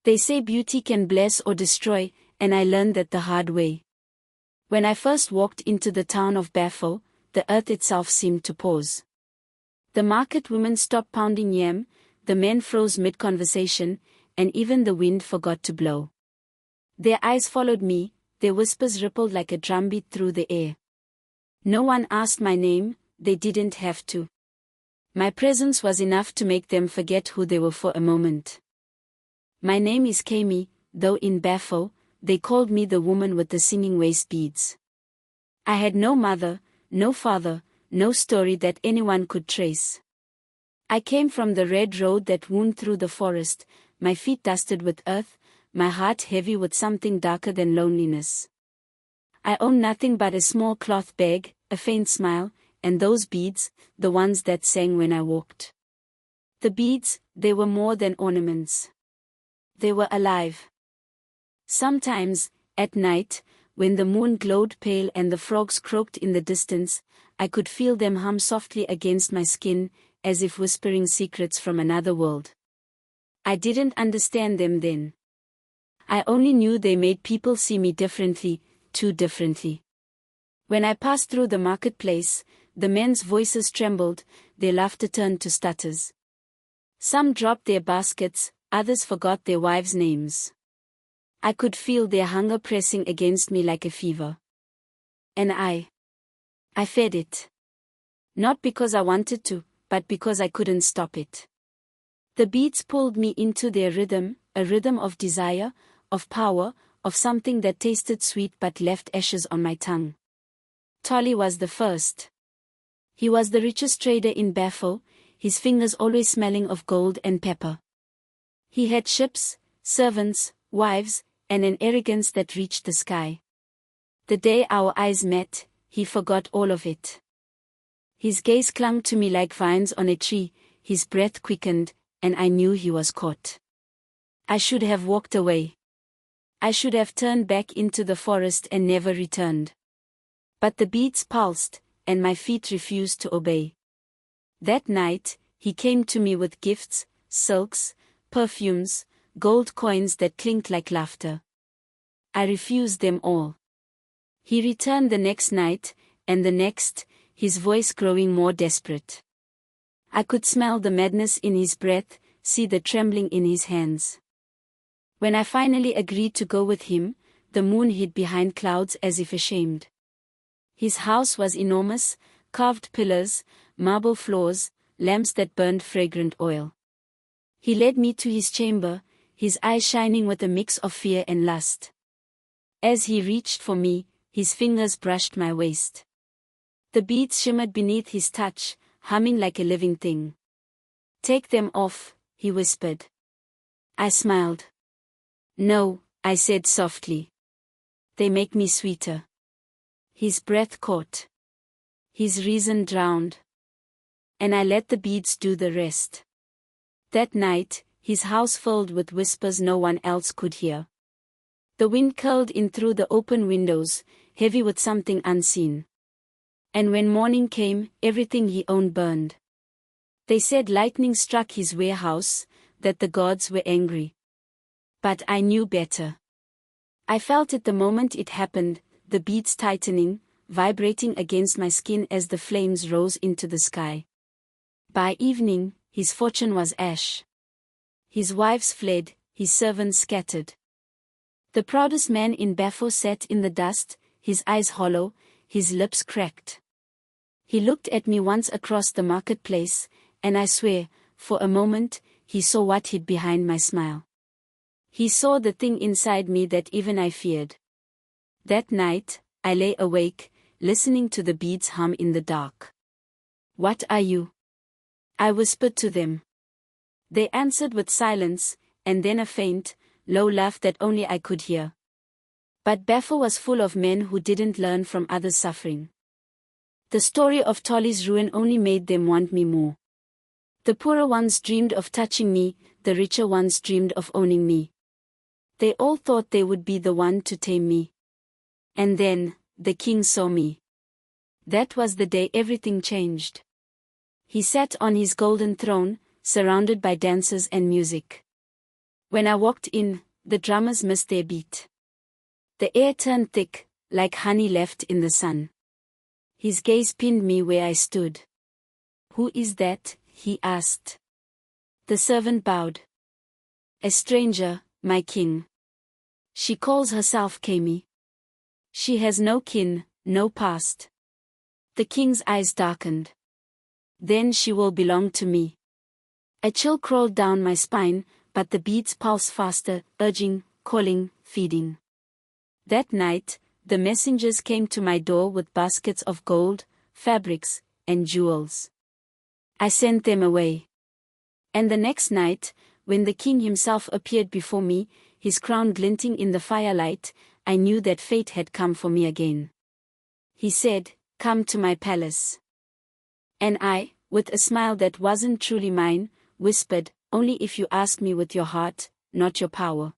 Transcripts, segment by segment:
They say beauty can bless or destroy, and I learned that the hard way. When I first walked into the town of Bafo, the earth itself seemed to pause. The market women stopped pounding yam, the men froze mid-conversation, and even the wind forgot to blow. Their eyes followed me, their whispers rippled like a drumbeat through the air. No one asked my name, they didn't have to. My presence was enough to make them forget who they were for a moment. My name is Kami, though in Bafo, they called me the woman with the singing waist beads. I had no mother, no father, no story that anyone could trace. I came from the red road that wound through the forest, my feet dusted with earth, my heart heavy with something darker than loneliness. I owned nothing but a small cloth bag, a faint smile, and those beads, the ones that sang when I walked. The beads, they were more than ornaments. They were alive. Sometimes, at night, when the moon glowed pale and the frogs croaked in the distance, I could feel them hum softly against my skin, as if whispering secrets from another world. I didn't understand them then. I only knew they made people see me differently, too differently. When I passed through the marketplace, the men's voices trembled, their laughter turned to stutters. Some dropped their baskets, others forgot their wives' names. I could feel their hunger pressing against me like a fever. And I fed it. Not because I wanted to, but because I couldn't stop it. The beats pulled me into their rhythm, a rhythm of desire, of power, of something that tasted sweet but left ashes on my tongue. Tolly was the first. He was the richest trader in Bafo, his fingers always smelling of gold and pepper. He had ships, servants, wives, and an arrogance that reached the sky. The day our eyes met, he forgot all of it. His gaze clung to me like vines on a tree, his breath quickened, and I knew he was caught. I should have walked away. I should have turned back into the forest and never returned. But the beats pulsed, and my feet refused to obey. That night, he came to me with gifts, silks, perfumes, gold coins that clinked like laughter. I refused them all. He returned the next night, and the next, his voice growing more desperate. I could smell the madness in his breath, see the trembling in his hands. When I finally agreed to go with him, the moon hid behind clouds as if ashamed. His house was enormous, carved pillars, marble floors, lamps that burned fragrant oil. He led me to his chamber, his eyes shining with a mix of fear and lust. As he reached for me, his fingers brushed my waist. The beads shimmered beneath his touch, humming like a living thing. "Take them off," he whispered. I smiled. "No," I said softly. "They make me sweeter." His breath caught. His reason drowned. And I let the beads do the rest. That night, his house filled with whispers no one else could hear. The wind curled in through the open windows, heavy with something unseen. And when morning came, everything he owned burned. They said lightning struck his warehouse, that the gods were angry. But I knew better. I felt it the moment it happened, the beads tightening, vibrating against my skin as the flames rose into the sky. By evening, his fortune was ash. His wives fled, his servants scattered. The proudest man in Bafo sat in the dust, his eyes hollow, his lips cracked. He looked at me once across the marketplace, and I swear, for a moment, he saw what hid behind my smile. He saw the thing inside me that even I feared. That night, I lay awake, listening to the beads hum in the dark. "What are you?" I whispered to them. They answered with silence, and then a faint, low laugh that only I could hear. But Bafo was full of men who didn't learn from others' suffering. The story of Tolly's ruin only made them want me more. The poorer ones dreamed of touching me, the richer ones dreamed of owning me. They all thought they would be the one to tame me. And then, the king saw me. That was the day everything changed. He sat on his golden throne, surrounded by dancers and music. When I walked in, the drummers missed their beat. The air turned thick, like honey left in the sun. His gaze pinned me where I stood. "Who is that?" he asked. The servant bowed. "A stranger, my king. She calls herself Kami. She has no kin, no past." The king's eyes darkened. "Then she will belong to me." A chill crawled down my spine, but the beats pulsed faster, urging, calling, feeding. That night, the messengers came to my door with baskets of gold, fabrics, and jewels. I sent them away. And the next night, when the king himself appeared before me, his crown glinting in the firelight, I knew that fate had come for me again. He said, "Come to my palace." And I, with a smile that wasn't truly mine, whispered, "Only if you ask me with your heart, not your power."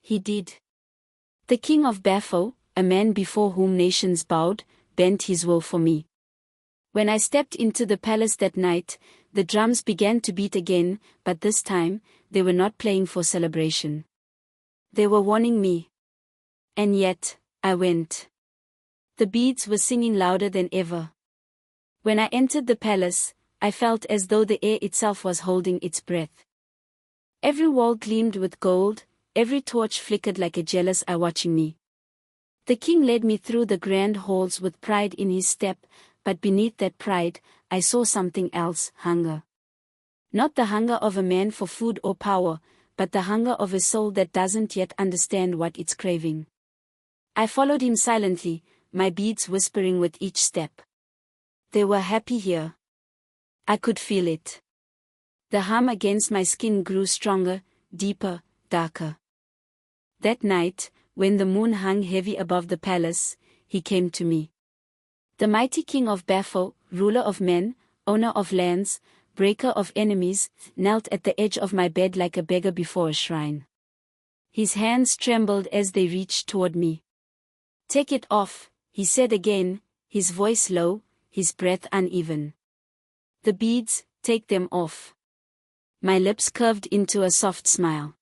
He did. The king of Bafo, a man before whom nations bowed, bent his will for me. When I stepped into the palace that night, the drums began to beat again, but this time, they were not playing for celebration. They were warning me. And yet, I went. The beads were singing louder than ever. When I entered the palace, I felt as though the air itself was holding its breath. Every wall gleamed with gold, every torch flickered like a jealous eye watching me. The king led me through the grand halls with pride in his step, but beneath that pride, I saw something else: hunger. Not the hunger of a man for food or power, but the hunger of a soul that doesn't yet understand what it's craving. I followed him silently, my beads whispering with each step. They were happy here. I could feel it. The hum against my skin grew stronger, deeper, darker. That night, when the moon hung heavy above the palace, he came to me. The mighty king of Bafo, ruler of men, owner of lands, breaker of enemies, knelt at the edge of my bed like a beggar before a shrine. His hands trembled as they reached toward me. "Take it off," he said again, his voice low, his breath uneven. "The beads, take them off." My lips curved into a soft smile.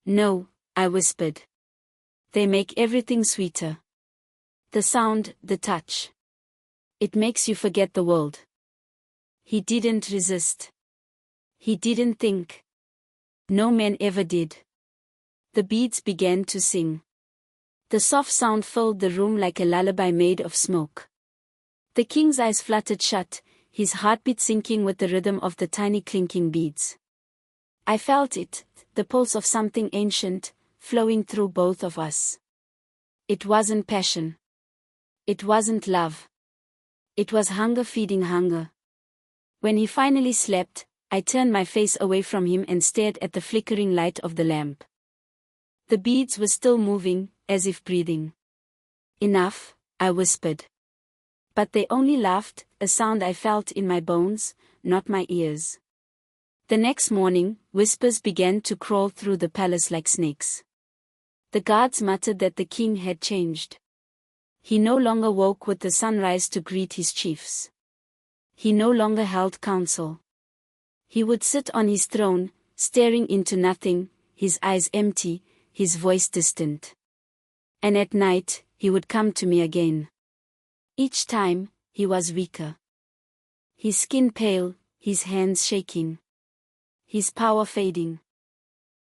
"No," I whispered. "They make everything sweeter. The sound, the touch. It makes you forget the world." He didn't resist. He didn't think. No man ever did. The beads began to sing. The soft sound filled the room like a lullaby made of smoke. The king's eyes fluttered shut, his heartbeat sinking with the rhythm of the tiny clinking beads. I felt it, the pulse of something ancient, flowing through both of us. It wasn't passion. It wasn't love. It was hunger feeding hunger. When he finally slept, I turned my face away from him and stared at the flickering light of the lamp. The beads were still moving, as if breathing. "Enough," I whispered. But they only laughed, a sound I felt in my bones, not my ears. The next morning, whispers began to crawl through the palace like snakes. The guards muttered that the king had changed. He no longer woke with the sunrise to greet his chiefs. He no longer held council. He would sit on his throne, staring into nothing, his eyes empty, his voice distant. And at night, he would come to me again. Each time, he was weaker. His skin pale, his hands shaking. His power fading.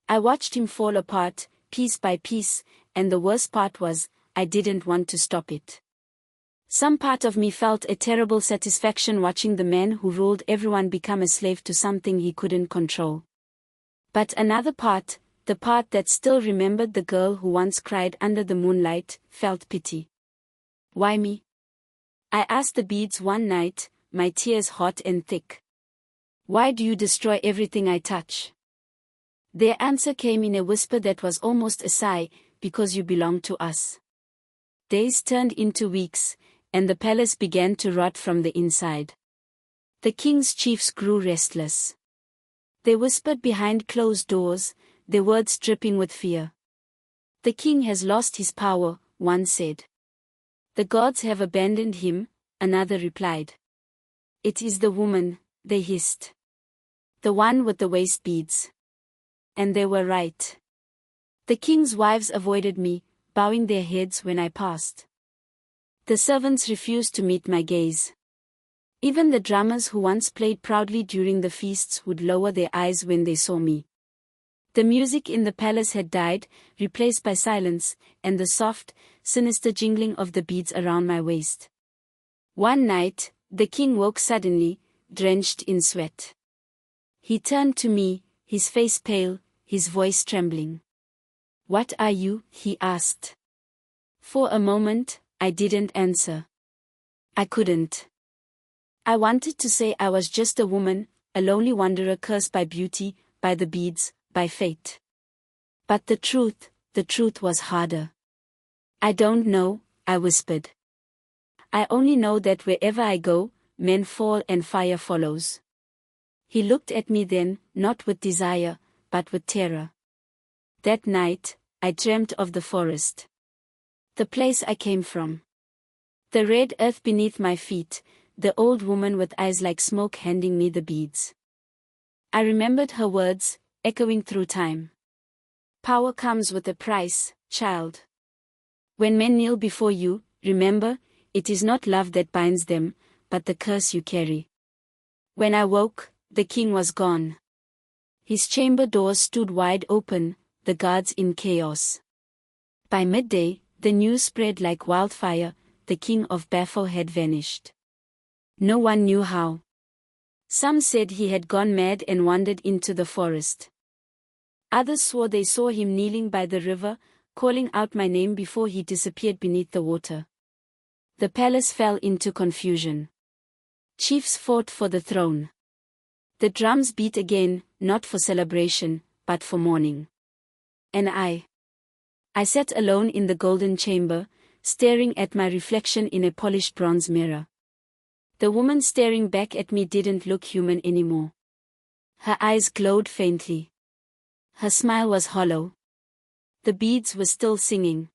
I watched him fall apart, piece by piece, and the worst part was, I didn't want to stop it. Some part of me felt a terrible satisfaction watching the man who ruled everyone become a slave to something he couldn't control. But another part, the part that still remembered the girl who once cried under the moonlight, felt pity. "Why me?" I asked the beads one night, my tears hot and thick. "Why do you destroy everything I touch?" Their answer came in a whisper that was almost a sigh, "Because you belong to us." Days turned into weeks, and the palace began to rot from the inside. The king's chiefs grew restless. They whispered behind closed doors, their words dripping with fear. "The king has lost his power," one said. "The gods have abandoned him," another replied. "It is the woman," they hissed. "The one with the waist beads." and they were right. The king's wives avoided me, bowing their heads when I passed. The servants refused to meet my gaze. Even the drummers who once played proudly during the feasts would lower their eyes when they saw me. The music in the palace had died, replaced by silence, and the soft, sinister jingling of the beads around my waist. One night, the king woke suddenly, drenched in sweat. He turned to me, his face pale, his voice trembling. "What are you?" he asked. For a moment, I didn't answer. I couldn't. I wanted to say I was just a woman, a lonely wanderer cursed by beauty, by the beads, by fate. But the truth was harder. "I don't know," I whispered. "I only know that wherever I go, men fall and fire follows." He looked at me then, not with desire, but with terror. That night, I dreamt of the forest. The place I came from. The red earth beneath my feet, the old woman with eyes like smoke handing me the beads. I remembered her words, echoing through time. "Power comes with a price, child. When men kneel before you, remember, it is not love that binds them, but the curse you carry." When I woke, the king was gone. His chamber doors stood wide open, the guards in chaos. By midday, the news spread like wildfire, the king of Bafo had vanished. No one knew how. Some said he had gone mad and wandered into the forest. Others swore they saw him kneeling by the river, calling out my name before he disappeared beneath the water. The palace fell into confusion. Chiefs fought for the throne. The drums beat again, not for celebration, but for mourning. And I sat alone in the golden chamber, staring at my reflection in a polished bronze mirror. The woman staring back at me didn't look human anymore. Her eyes glowed faintly. Her smile was hollow. The beads were still singing.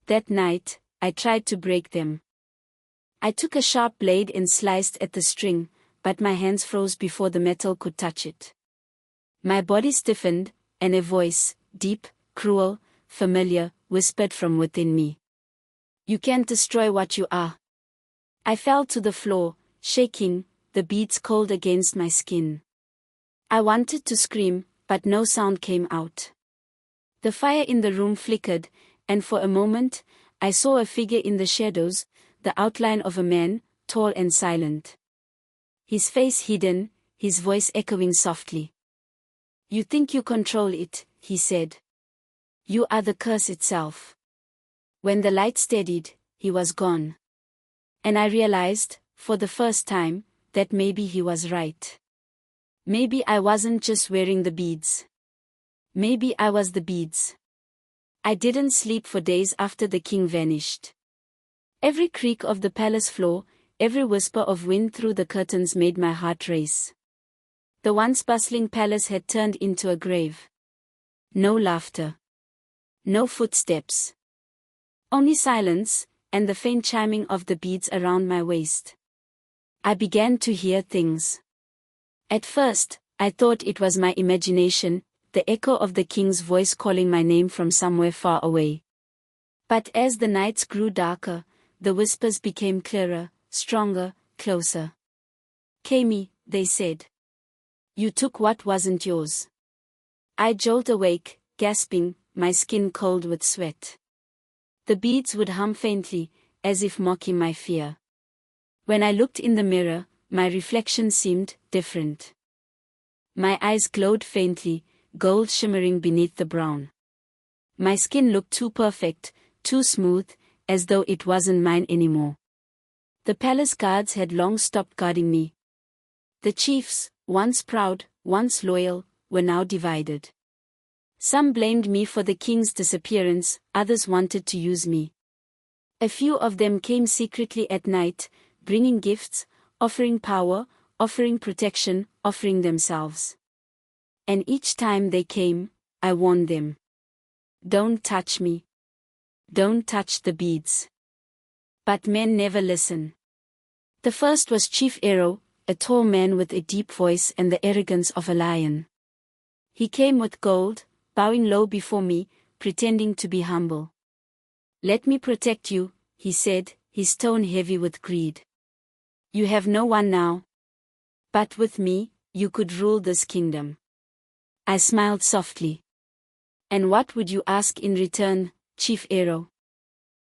That night, I tried to break them. I took a sharp blade and sliced at the string, but my hands froze before the metal could touch it. My body stiffened, and a voice, deep, cruel, familiar, whispered from within me. "You can't destroy what you are." I fell to the floor, shaking, the beads cold against my skin. I wanted to scream, but no sound came out. The fire in the room flickered, and for a moment, I saw a figure in the shadows, the outline of a man, tall and silent. His face hidden, his voice echoing softly. "You think you control it," he said. "You are the curse itself." When the light steadied, he was gone. And I realized, for the first time, that maybe he was right. Maybe I wasn't just wearing the beads. Maybe I was the beads. I didn't sleep for days after the king vanished. Every creak of the palace floor, every whisper of wind through the curtains made my heart race. The once bustling palace had turned into a grave. No laughter. No footsteps. Only silence, and the faint chiming of the beads around my waist. I began to hear things. At first, I thought it was my imagination, the echo of the king's voice calling my name from somewhere far away. But as the nights grew darker, the whispers became clearer, stronger, closer. "Kami," they said. "You took what wasn't yours." I jolted awake, gasping, my skin cold with sweat. The beads would hum faintly, as if mocking my fear. When I looked in the mirror, my reflection seemed different. My eyes glowed faintly, gold shimmering beneath the brown. My skin looked too perfect, too smooth, as though it wasn't mine anymore. The palace guards had long stopped guarding me. The chiefs, once proud, once loyal, were now divided. Some blamed me for the king's disappearance, others wanted to use me. A few of them came secretly at night, bringing gifts, offering power, offering protection, offering themselves. And each time they came, I warned them. "Don't touch me. Don't touch the beads." But men never listen. The first was Chief Ero, a tall man with a deep voice and the arrogance of a lion. He came with gold, bowing low before me, pretending to be humble. "Let me protect you," he said, his tone heavy with greed. "You have no one now. But with me, you could rule this kingdom." I smiled softly. "And what would you ask in return, Chief Arrow?"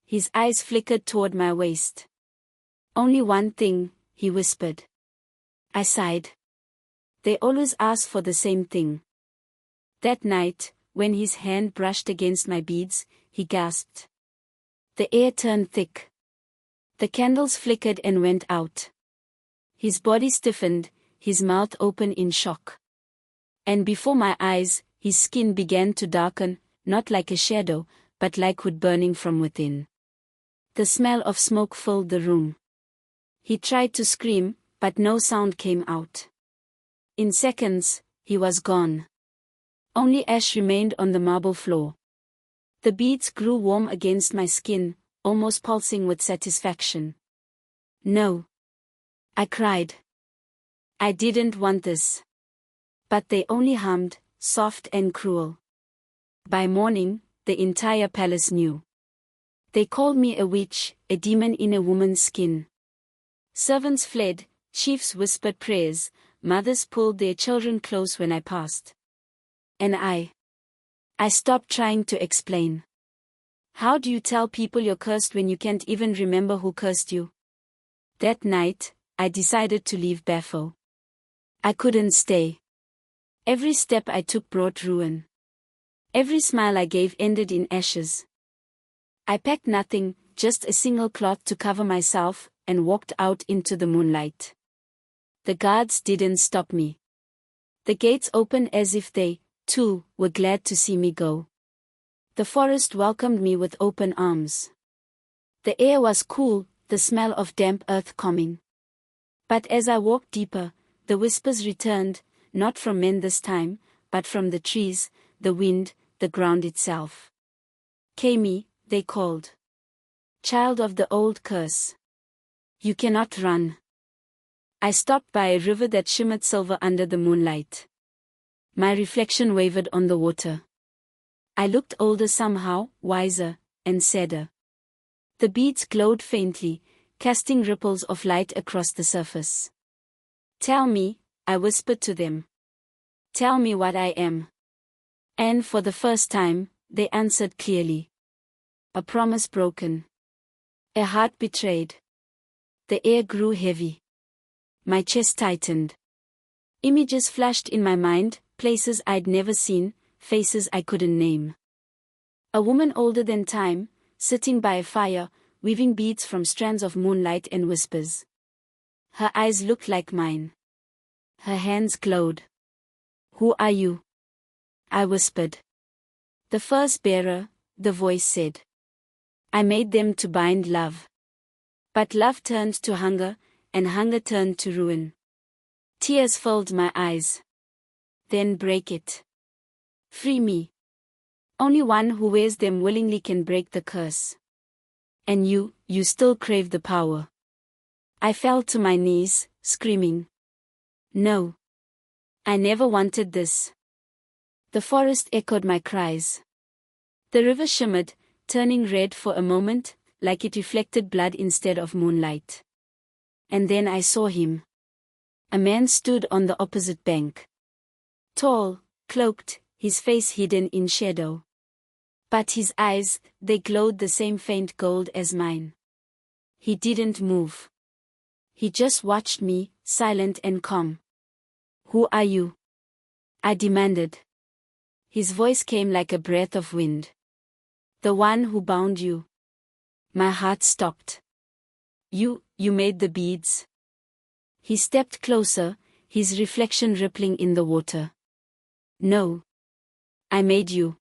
His eyes flickered toward my waist. "Only one thing," he whispered. I sighed. "They always ask for the same thing." That night, when his hand brushed against my beads, he gasped. The air turned thick. The candles flickered and went out. His body stiffened, his mouth open in shock. And before my eyes, his skin began to darken, not like a shadow, but like wood burning from within. The smell of smoke filled the room. He tried to scream, but no sound came out. In seconds, he was gone. Only ash remained on the marble floor. The beads grew warm against my skin, almost pulsing with satisfaction. "No," I cried. "I didn't want this." But they only hummed, soft and cruel. By morning, the entire palace knew. They called me a witch, a demon in a woman's skin. Servants fled, chiefs whispered prayers, mothers pulled their children close when I passed. And I stopped trying to explain. How do you tell people you're cursed when you can't even remember who cursed you? That night, I decided to leave Bafo. I couldn't stay. Every step I took brought ruin. Every smile I gave ended in ashes. I packed nothing, just a single cloth to cover myself, and walked out into the moonlight. The guards didn't stop me. The gates opened as if they, too, were glad to see me go. The forest welcomed me with open arms. The air was cool, the smell of damp earth calming. But as I walked deeper, the whispers returned, not from men this time, but from the trees, the wind, the ground itself. "Kami," they called. "Child of the old curse. You cannot run." I stopped by a river that shimmered silver under the moonlight. My reflection wavered on the water. I looked older somehow, wiser, and sadder. The beads glowed faintly, casting ripples of light across the surface. "Tell me," I whispered to them. "Tell me what I am." And for the first time, they answered clearly. A promise broken. A heart betrayed. The air grew heavy. My chest tightened. Images flashed in my mind, places I'd never seen, faces I couldn't name. A woman older than time, sitting by a fire, weaving beads from strands of moonlight and whispers. Her eyes looked like mine. Her hands glowed. "Who are you?" I whispered. "The first bearer," the voice said. "I made them to bind love. But love turned to hunger, and hunger turned to ruin. Tears filled my eyes. Then break it. Free me. Only one who wears them willingly can break the curse. And you still crave the power." I fell to my knees, screaming. "No. I never wanted this." The forest echoed my cries. The river shimmered, turning red for a moment, like it reflected blood instead of moonlight. And then I saw him. A man stood on the opposite bank. Tall, cloaked, his face hidden in shadow. But his eyes, they glowed the same faint gold as mine. He didn't move. He just watched me, silent and calm. "Who are you?" I demanded. His voice came like a breath of wind. "The one who bound you." My heart stopped. You made the beads." He stepped closer, his reflection rippling in the water. "No. I made you."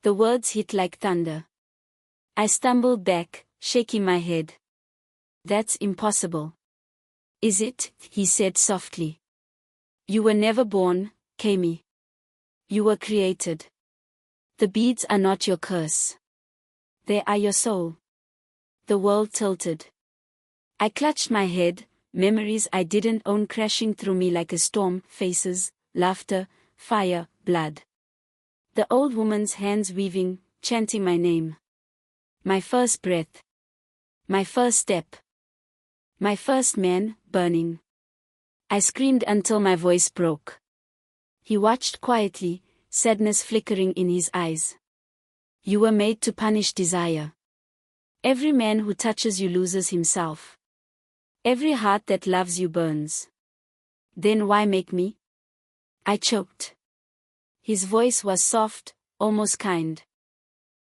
The words hit like thunder. I stumbled back, shaking my head. "That's impossible." "Is it?" he said softly. "You were never born, Kami. You were created. The beads are not your curse. They are your soul." The world tilted. I clutched my head, memories I didn't own crashing through me like a storm, faces, laughter, fire, blood. The old woman's hands weaving, chanting my name. My first breath. My first step. My first man, burning. I screamed until my voice broke. He watched quietly, sadness flickering in his eyes. You were made to punish desire. Every man who touches you loses himself. Every heart that loves you burns. Then why make me? I choked. His voice was soft, almost kind.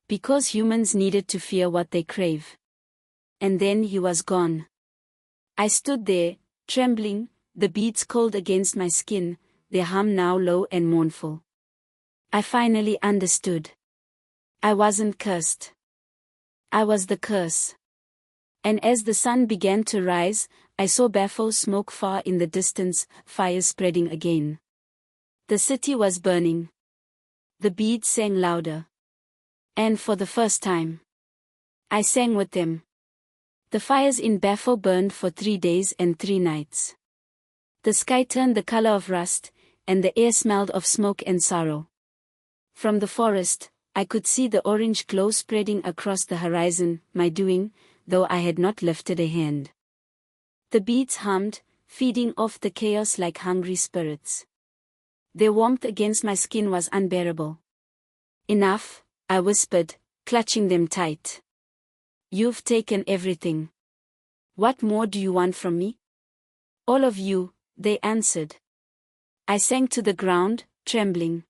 Because humans needed to fear what they crave. And then he was gone. I stood there, trembling, the beads cold against my skin, their hum now low and mournful. I finally understood. I wasn't cursed. I was the curse. And as the sun began to rise, I saw Bafo smoke far in the distance, fire spreading again. The city was burning. The beads sang louder. And for the first time, I sang with them. The fires in Bafo burned for 3 days and 3 nights. The sky turned the color of rust, and the air smelled of smoke and sorrow. From the forest, I could see the orange glow spreading across the horizon, my doing, though I had not lifted a hand. The beads hummed, feeding off the chaos like hungry spirits. Their warmth against my skin was unbearable. Enough, I whispered, clutching them tight. You've taken everything. What more do you want from me? All of you, they answered. I sank to the ground, trembling.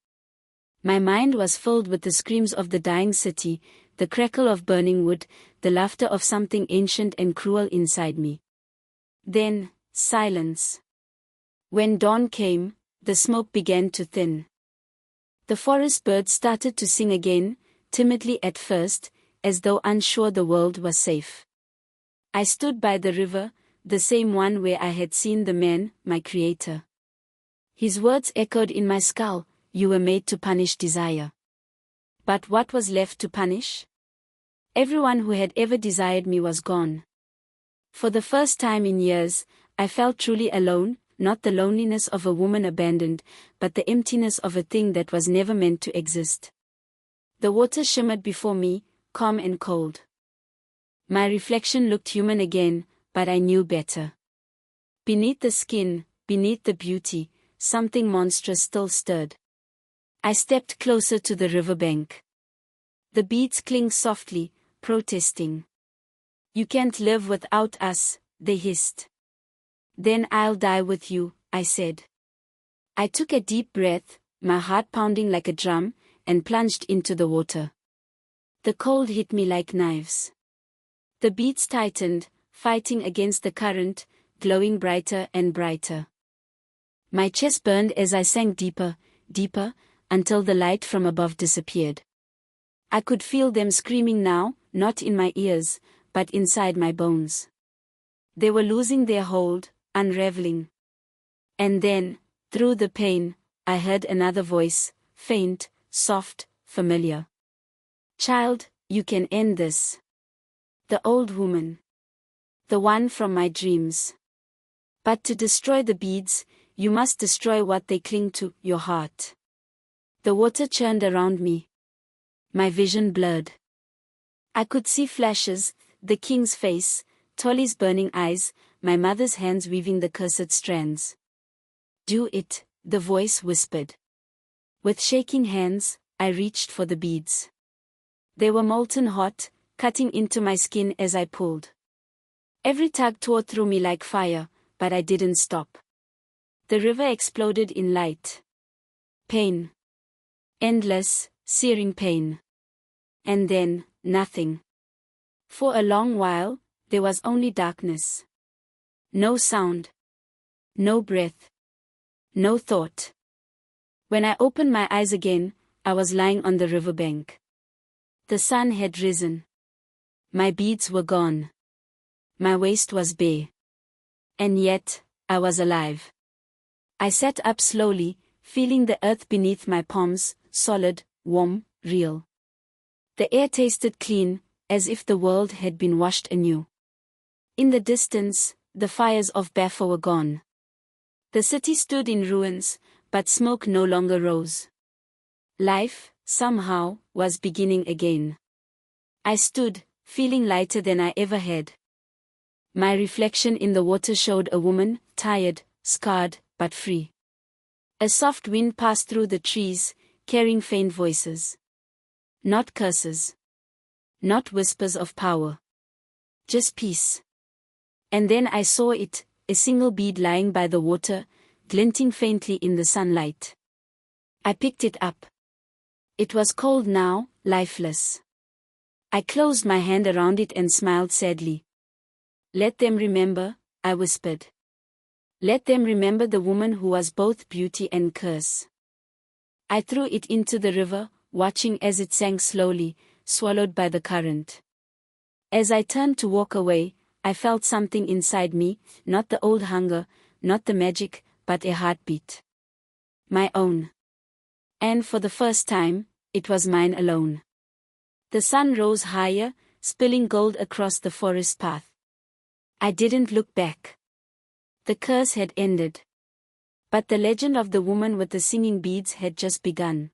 My mind was filled with the screams of the dying city, the crackle of burning wood, the laughter of something ancient and cruel inside me. Then, silence. When dawn came, the smoke began to thin. The forest birds started to sing again, timidly at first, as though unsure the world was safe. I stood by the river, the same one where I had seen the man, my creator. His words echoed in my skull, you were made to punish desire. But what was left to punish? Everyone who had ever desired me was gone. For the first time in years, I felt truly alone, not the loneliness of a woman abandoned, but the emptiness of a thing that was never meant to exist. The water shimmered before me, calm and cold. My reflection looked human again, but I knew better. Beneath the skin, beneath the beauty, something monstrous still stirred. I stepped closer to the riverbank. The beads clinked softly, protesting. You can't live without us, they hissed. Then I'll die with you, I said. I took a deep breath, my heart pounding like a drum, and plunged into the water. The cold hit me like knives. The beads tightened, fighting against the current, glowing brighter and brighter. My chest burned as I sank deeper, deeper, until the light from above disappeared. I could feel them screaming now, not in my ears, but inside my bones. They were losing their hold, unraveling. And then, through the pain, I heard another voice, faint, soft, familiar. Child, you can end this. The old woman. The one from my dreams. But to destroy the beads, you must destroy what they cling to, your heart. The water churned around me. My vision blurred. I could see flashes, the king's face, Tolly's burning eyes, my mother's hands weaving the cursed strands. Do it, the voice whispered. With shaking hands, I reached for the beads. They were molten hot, cutting into my skin as I pulled. Every tug tore through me like fire, but I didn't stop. The river exploded in light. Pain. Endless, searing pain. And then, nothing. For a long while, there was only darkness. No sound. No breath. No thought. When I opened my eyes again, I was lying on the riverbank. The sun had risen. My beads were gone. My waist was bare. And yet, I was alive. I sat up slowly, feeling the earth beneath my palms, solid, warm, real. The air tasted clean, as if the world had been washed anew. In the distance, the fires of Bafo were gone. The city stood in ruins, but smoke no longer rose. Life, somehow, was beginning again. I stood, feeling lighter than I ever had. My reflection in the water showed a woman, tired, scarred, but free. A soft wind passed through the trees, carrying faint voices. Not curses. Not whispers of power. Just peace. And then I saw it, a single bead lying by the water, glinting faintly in the sunlight. I picked it up. It was cold now, lifeless. I closed my hand around it and smiled sadly. Let them remember, I whispered. Let them remember the woman who was both beauty and curse. I threw it into the river, watching as it sank slowly, swallowed by the current. As I turned to walk away, I felt something inside me, not the old hunger, not the magic, but a heartbeat. My own. And for the first time, it was mine alone. The sun rose higher, spilling gold across the forest path. I didn't look back. The curse had ended. But the legend of the woman with the singing beads had just begun.